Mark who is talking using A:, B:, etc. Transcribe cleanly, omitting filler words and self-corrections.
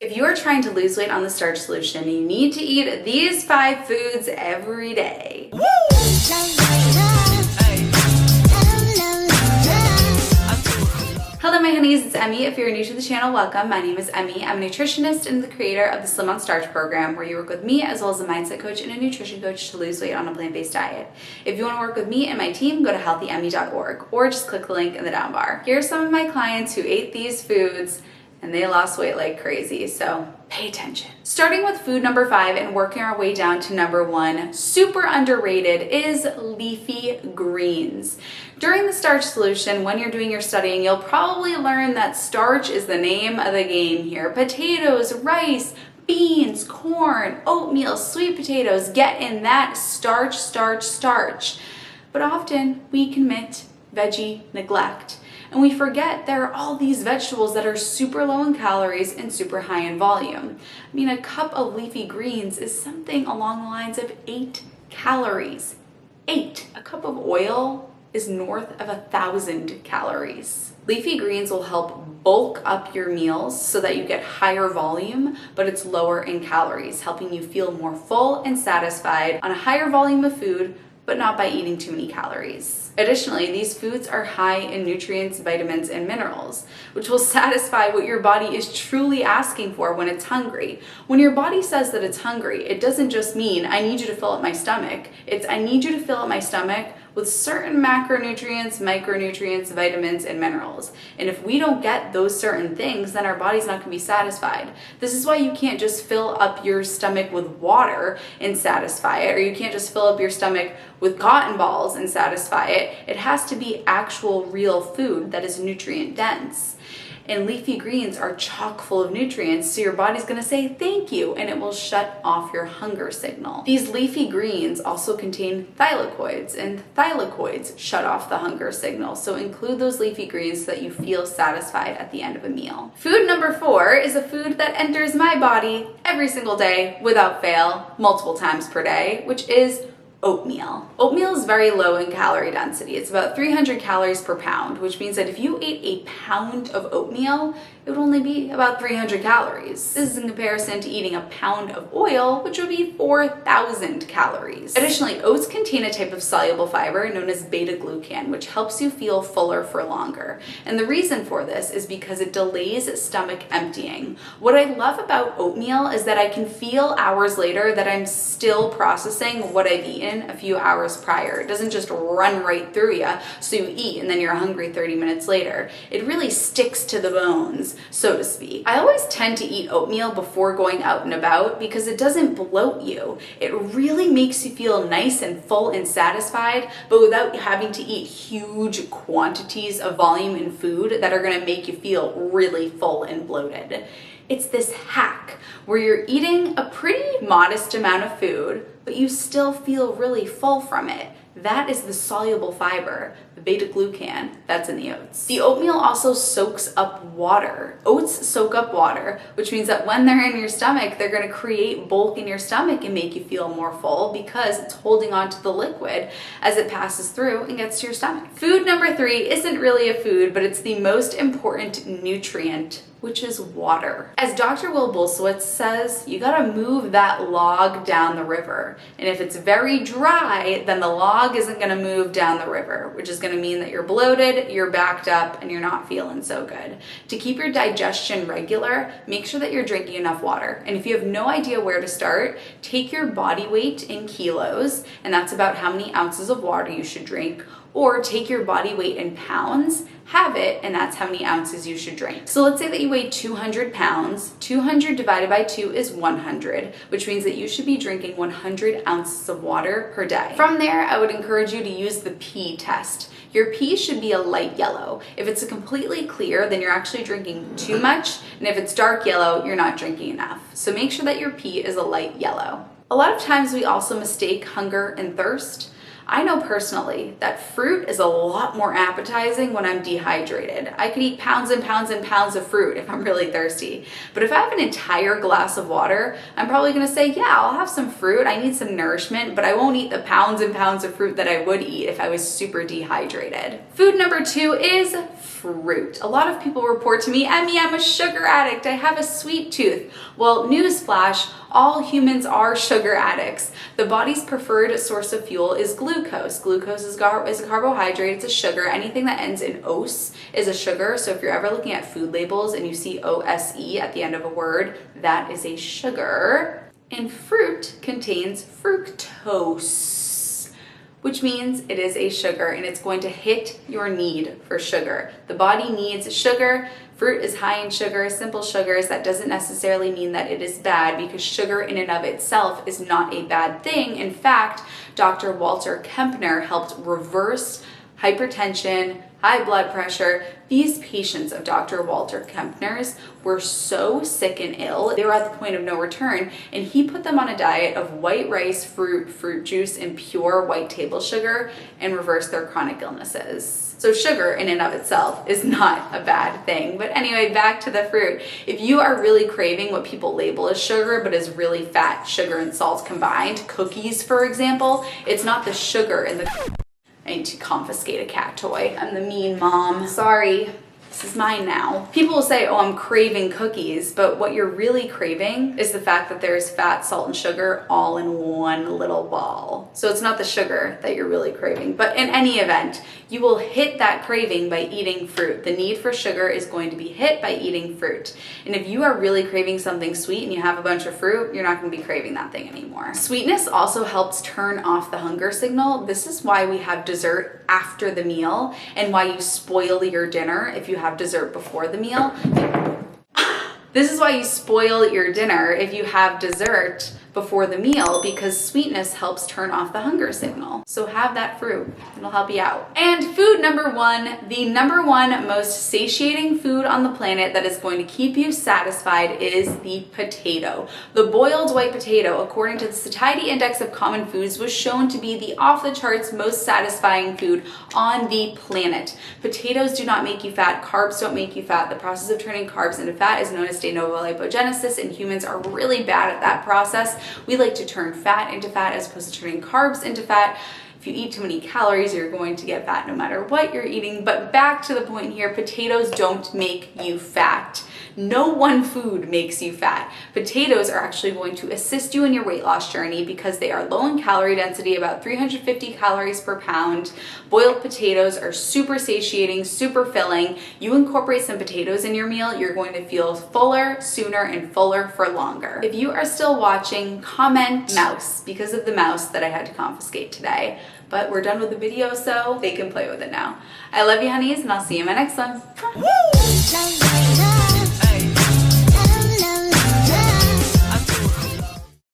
A: If you are trying to lose weight on the starch solution, you need to eat these 5 foods every day. Hello my honeys, it's Emmy. If you're new to the channel, welcome. My name is Emmy. I'm a nutritionist and the creator of the Slim on Starch program, where you work with me as well as a mindset coach and a nutrition coach to lose weight on a plant-based diet. If you want to work with me and my team, go to healthyemmie.org or just click the link in the down bar. Here are some of my clients who ate these foods and they lost weight like crazy, so pay attention. Starting with food number 5 and working our way down to number 1, super underrated, is leafy greens. During the starch solution, when you're doing your studying, you'll probably learn that starch is the name of the game here. Potatoes, rice, beans, corn, oatmeal, sweet potatoes, get in that starch, starch, starch. But often we commit veggie neglect. And we forget there are all these vegetables that are super low in calories and super high in volume. I mean, a cup of leafy greens is something along the lines of 8 calories. 8. A cup of oil is north of 1,000 calories. Leafy greens will help bulk up your meals so that you get higher volume, but it's lower in calories, helping you feel more full and satisfied on a higher volume of food, but not by eating too many calories. Additionally, these foods are high in nutrients, vitamins, and minerals, which will satisfy what your body is truly asking for when it's hungry. When your body says that it's hungry, it doesn't just mean, I need you to fill up my stomach. It's, I need you to fill up my stomach with certain macronutrients, micronutrients, vitamins, and minerals. And if we don't get those certain things, then our body's not gonna be satisfied. This is why you can't just fill up your stomach with water and satisfy it, or you can't just fill up your stomach with cotton balls and satisfy it. It has to be actual real food that is nutrient dense. And leafy greens are chock full of nutrients, so your body's gonna say thank you, and it will shut off your hunger signal. These leafy greens also contain thylakoids, and thylakoids shut off the hunger signal, so include those leafy greens so that you feel satisfied at the end of a meal. Food number 4 is a food that enters my body every single day without fail, multiple times per day, which is oatmeal. Oatmeal is very low in calorie density. It's about 300 calories per pound, which means that if you ate a pound of oatmeal, it would only be about 300 calories. This is in comparison to eating a pound of oil, which would be 4,000 calories. Additionally, oats contain a type of soluble fiber known as beta-glucan, which helps you feel fuller for longer. And the reason for this is because it delays stomach emptying. What I love about oatmeal is that I can feel hours later that I'm still processing what I've eaten a few hours prior. It doesn't just run right through you, so you eat and then you're hungry 30 minutes later. It really sticks to the bones, so to speak. I always tend to eat oatmeal before going out and about because it doesn't bloat you. It really makes you feel nice and full and satisfied, but without having to eat huge quantities of volume in food that are gonna make you feel really full and bloated. It's this hack where you're eating a pretty modest amount of food, but you still feel really full from it. That is the soluble fiber, the beta-glucan, that's in the oats. The oatmeal also soaks up water. Oats soak up water, which means that when they're in your stomach, they're gonna create bulk in your stomach and make you feel more full because it's holding on to the liquid as it passes through and gets to your stomach. Food number 3 isn't really a food, but it's the most important nutrient, which is water. As Dr. Will Bulsiewicz says, you gotta move that log down the river. And if it's very dry, then the log isn't gonna move down the river, which is gonna mean that you're bloated, you're backed up, and you're not feeling so good. To keep your digestion regular, make sure that you're drinking enough water. And if you have no idea where to start, take your body weight in kilos, and that's about how many ounces of water you should drink, or take your body weight in pounds, have it, and that's how many ounces you should drink. So let's say that you weigh 200 pounds. 200 divided by 2 is 100, which means that you should be drinking 100 ounces of water per day. From there, I would encourage you to use the pee test. Your pee should be a light yellow. If it's a completely clear, then you're actually drinking too much, and if it's dark yellow, you're not drinking enough. So make sure that your pee is a light yellow. A lot of times we also mistake hunger and thirst. I know personally that fruit is a lot more appetizing when I'm dehydrated. I could eat pounds and pounds and pounds of fruit if I'm really thirsty. But if I have an entire glass of water, I'm probably gonna say, yeah, I'll have some fruit. I need some nourishment, but I won't eat the pounds and pounds of fruit that I would eat if I was super dehydrated. Food number 2 is fruit. A lot of people report to me, Emmie, I'm a sugar addict. I have a sweet tooth. Well, newsflash, all humans are sugar addicts. The body's preferred source of fuel is glucose. Glucose is a carbohydrate, it's a sugar. Anything that ends in ose is a sugar. So if you're ever looking at food labels and you see OSE at the end of a word, that is a sugar. And fruit contains fructose, which means it is a sugar and it's going to hit your need for sugar. The body needs sugar. Fruit is high in sugar, simple sugars. That doesn't necessarily mean that it is bad, because sugar in and of itself is not a bad thing. In fact, Dr. Walter Kempner helped reverse hypertension, high blood pressure. These patients of Dr. Walter Kempner's were so sick and ill, they were at the point of no return, and he put them on a diet of white rice, fruit juice, and pure white table sugar, and reversed their chronic illnesses. So sugar in and of itself is not a bad thing. But anyway, back to the fruit. If you are really craving what people label as sugar, but is really fat, sugar and salt combined, cookies, for example, it's not the sugar in the... I need to confiscate a cat toy. I'm the mean mom. Sorry. This is mine now. People will say, oh, I'm craving cookies, but what you're really craving is the fact that there's fat, salt, and sugar all in one little ball. So it's not the sugar that you're really craving. But in any event, you will hit that craving by eating fruit. The need for sugar is going to be hit by eating fruit. And if you are really craving something sweet and you have a bunch of fruit, you're not going to be craving that thing anymore. Sweetness also helps turn off the hunger signal. This is why we have dessert after the meal, and why you spoil your dinner if you have dessert before the meal. This is why you spoil your dinner if you have dessert before the meal, because sweetness helps turn off the hunger signal. So have that fruit, it'll help you out. And food number 1, the number 1 most satiating food on the planet that is going to keep you satisfied is the potato. The boiled white potato, according to the Satiety Index of Common Foods, was shown to be the off-the-charts most satisfying food on the planet. Potatoes do not make you fat, carbs don't make you fat. The process of turning carbs into fat is known as de novo lipogenesis, and humans are really bad at that process. We like to turn fat into fat as opposed to turning carbs into fat. If you eat too many calories, you're going to get fat no matter what you're eating. But back to the point here, potatoes don't make you fat. No one food makes you fat. Potatoes are actually going to assist you in your weight loss journey because they are low in calorie density, about 350 calories per pound. Boiled potatoes are super satiating, super filling. You incorporate some potatoes in your meal, you're going to feel fuller sooner and fuller for longer. If you are still watching, comment mouse, because of the mouse that I had to confiscate today. But we're done with the video, so they can play with it now. I love you, honeys, and I'll see you in my next one.